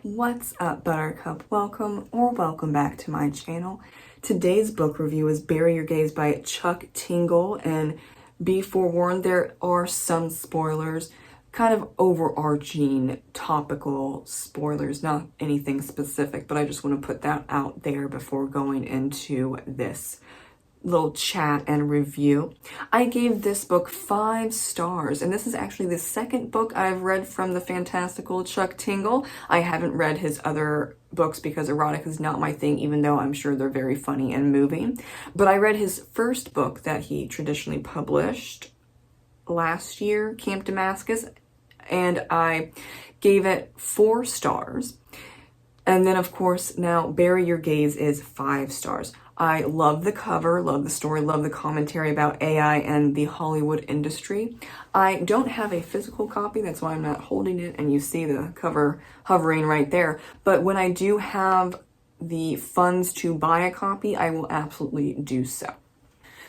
What's up, Buttercup? Welcome back to my channel. Today's book review is Bury Your Gaze by Chuck Tingle, and be forewarned, there are some spoilers, kind of overarching topical spoilers, not anything specific, but I just want to put that out there before going into this little chat and review. I gave this book 5 stars, and this is actually the second book I've read from the fantastical Chuck Tingle. I haven't read his other books because erotic is not my thing, even though I'm sure they're very funny and moving. But I read his first book that he traditionally published last year, Camp Damascus, and I gave it 4 stars. And then, of course, now Bury Your Gaze is 5 stars. I love the cover, love the story, love the commentary about AI and the Hollywood industry. I don't have a physical copy, that's why I'm not holding it, and you see the cover hovering right there. But when I do have the funds to buy a copy, I will absolutely do so.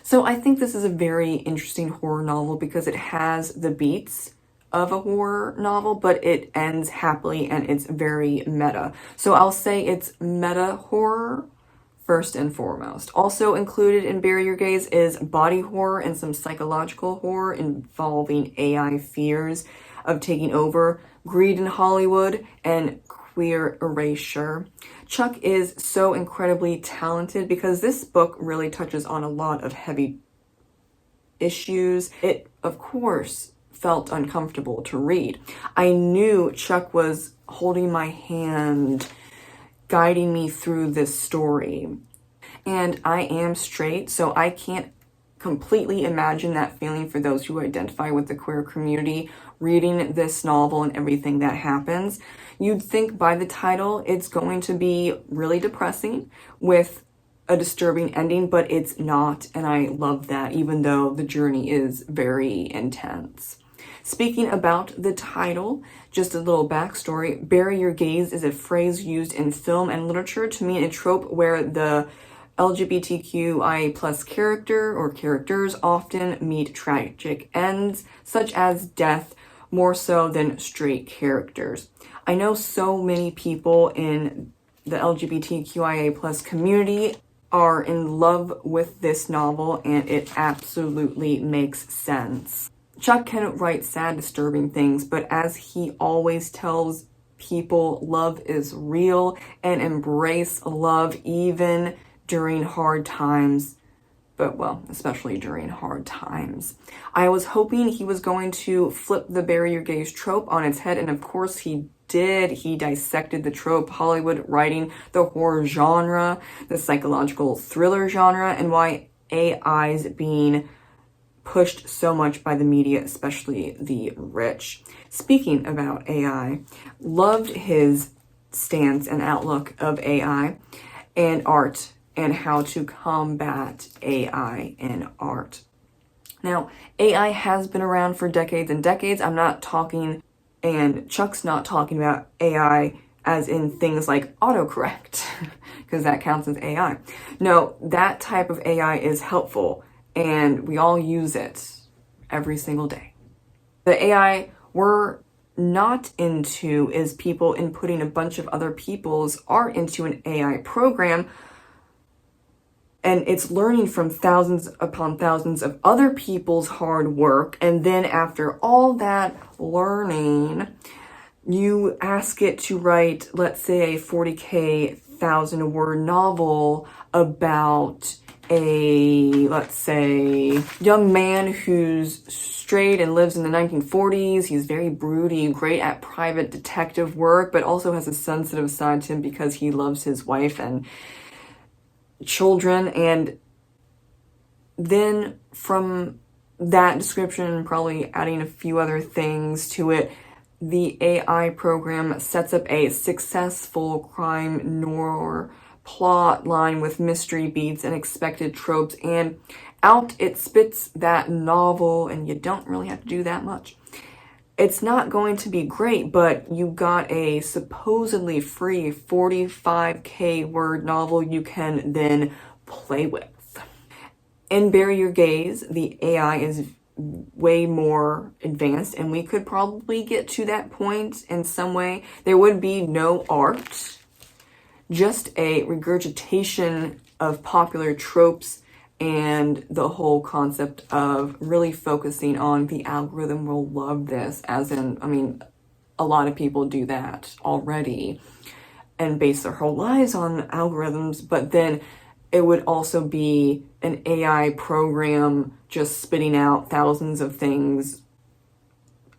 So I think this is a very interesting horror novel because it has the beats of a horror novel, but it ends happily and it's very meta. So I'll say it's meta horror first and foremost. Also included in Bury Your Gaze is body horror and some psychological horror involving AI fears of taking over, greed in Hollywood, and queer erasure. Chuck is so incredibly talented because this book really touches on a lot of heavy issues. It, of course, felt uncomfortable to read. I knew Chuck was holding my hand, guiding me through this story. And I am straight, so I can't completely imagine that feeling for those who identify with the queer community reading this novel and everything that happens. You'd think by the title it's going to be really depressing with a disturbing ending, but it's not, and I love that, even though the journey is very intense. Speaking about the title, just a little backstory. Bury Your Gaze is a phrase used in film and literature to mean a trope where the LGBTQIA plus character or characters often meet tragic ends, such as death, more so than straight characters. I know so many people in the LGBTQIA plus community are in love with this novel, and it absolutely makes sense. Chuck can write sad, disturbing things, but as he always tells people, love is real, and embrace love even during hard times, but well, especially during hard times. I was hoping he was going to flip the Bury Your Gaze trope on its head, and of course he did. He dissected the trope, Hollywood writing, the horror genre, the psychological thriller genre, and why AI is being pushed so much by the media, especially the rich. Speaking about AI, loved his stance and outlook of AI and art and how to combat AI in art. Now, AI has been around for decades and decades. I'm not talking, and Chuck's not talking about AI as in things like autocorrect, because that counts as AI. No, that type of AI is helpful, and we all use it every single day. The AI we're not into is people inputting a bunch of other people's art into an AI program, and it's learning from thousands upon thousands of other people's hard work, and then after all that learning, you ask it to write, let's say, a 40K, 1,000-word novel about let's say, young man who's straight and lives in the 1940s. He's very broody, great at private detective work, but also has a sensitive side to him because he loves his wife and children. And then from that description, probably adding a few other things to it, the AI program sets up a successful crime noir plot line with mystery beats and expected tropes, and out it spits that novel, and you don't really have to do that much. It's not going to be great, but you got a supposedly free 45K word novel you can then play with. In Bury Your Gaze, the AI is way more advanced, and we could probably get to that point in some way. There would be no art, just a regurgitation of popular tropes and the whole concept of really focusing on the algorithm will love this, as in, I mean, a lot of people do that already and base their whole lives on algorithms, but then it would also be an AI program just spitting out thousands of things.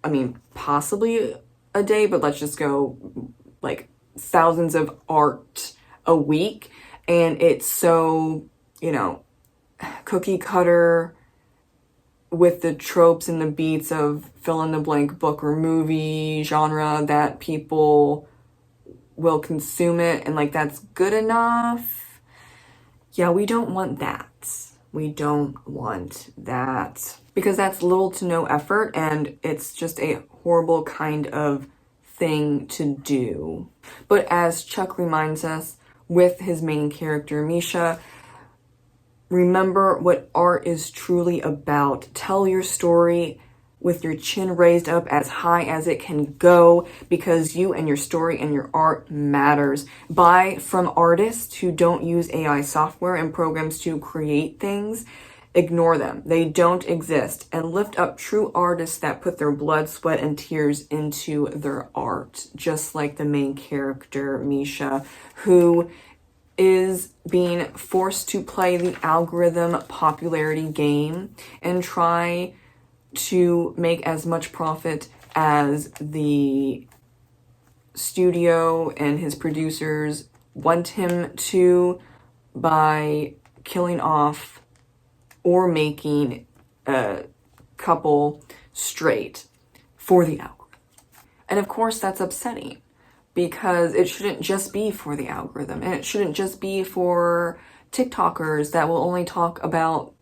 I mean, possibly a day, but let's just go like thousands of art a week. And it's so, you know, cookie cutter with the tropes and the beats of fill in the blank book or movie genre that people will consume it, and like that's good enough. Yeah, we don't want that. We don't want that because that's little to no effort, and it's just a horrible kind of thing to do. But as Chuck reminds us with his main character, Misha, remember what art is truly about. Tell your story with your chin raised up as high as it can go, because you and your story and your art matters. Buy from artists who don't use AI software and programs to create things. Ignore them. They don't exist. And lift up true artists that put their blood, sweat, and tears into their art. Just like the main character, Misha, who is being forced to play the algorithm popularity game and try to make as much profit as the studio and his producers want him to by killing off or making a couple straight for the algorithm. And of course that's upsetting, because it shouldn't just be for the algorithm, and it shouldn't just be for TikTokers that will only talk about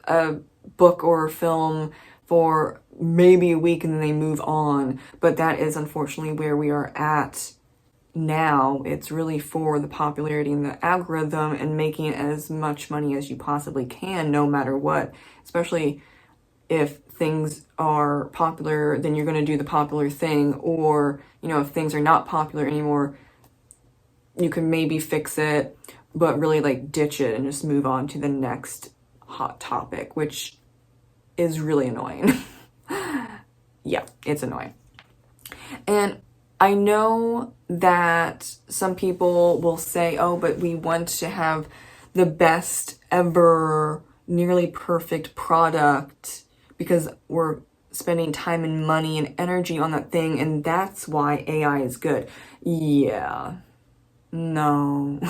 a book or film for maybe a week and then they move on. But that is unfortunately where we are at now. It's really for the popularity and the algorithm and making as much money as you possibly can, no matter what. Especially if things are popular, then you're going to do the popular thing. Or, you know, if things are not popular anymore, you can maybe fix it, but really like ditch it and just move on to the next hot topic, which is really annoying. Yeah, it's annoying. And I know that some people will say, oh, but we want to have the best ever, nearly perfect product because we're spending time and money and energy on that thing, and that's why AI is good. Yeah. No.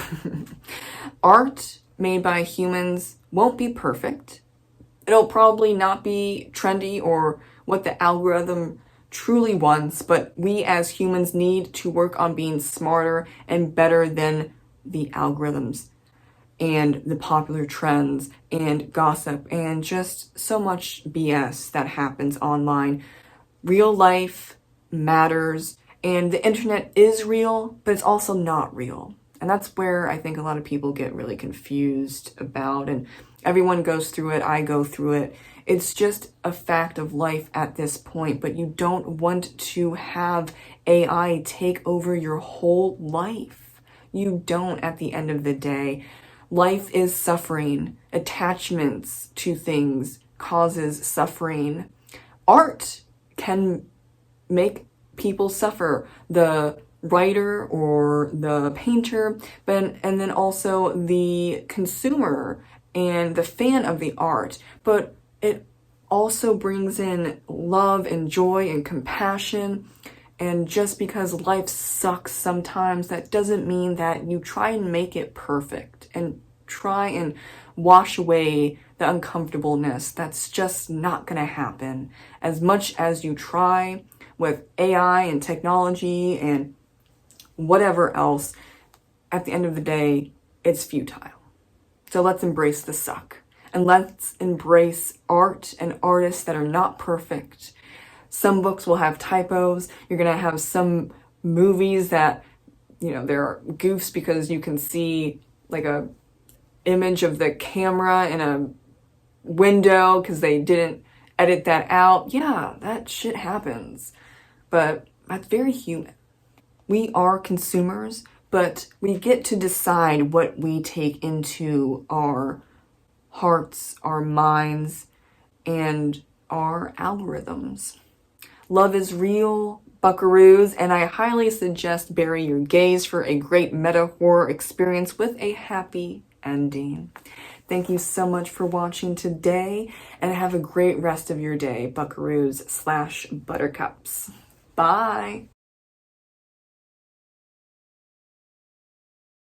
Art made by humans won't be perfect. It'll probably not be trendy or what the algorithm truly wants, but we as humans need to work on being smarter and better than the algorithms and the popular trends and gossip and just so much BS that happens online. Real life matters, and the internet is real, but it's also not real. And that's where I think a lot of people get really confused about, and everyone goes through it. I go through it. It's just a fact of life at this point, but you don't want to have AI take over your whole life. You don't at the end of the day. Life is suffering. Attachments to things causes suffering. Art can make people suffer. The writer or the painter, and then also the consumer and the fan of the art. But it also brings in love and joy and compassion. And just because life sucks sometimes, that doesn't mean that you try and make it perfect and try and wash away the uncomfortableness. That's just not gonna happen. As much as you try with AI and technology and whatever else, at the end of the day, it's futile. So let's embrace the suck. And let's embrace art and artists that are not perfect. Some books will have typos. You're going to have some movies that, you know, there are goofs because you can see like a image of the camera in a window because they didn't edit that out. Yeah, that shit happens. But that's very human. We are consumers, but we get to decide what we take into our hearts, our minds, and our algorithms. Love is real, buckaroos, and I highly suggest Bury Your Gaze for a great meta horror experience with a happy ending. Thank you so much for watching today, and have a great rest of your day, buckaroos / buttercups. Bye!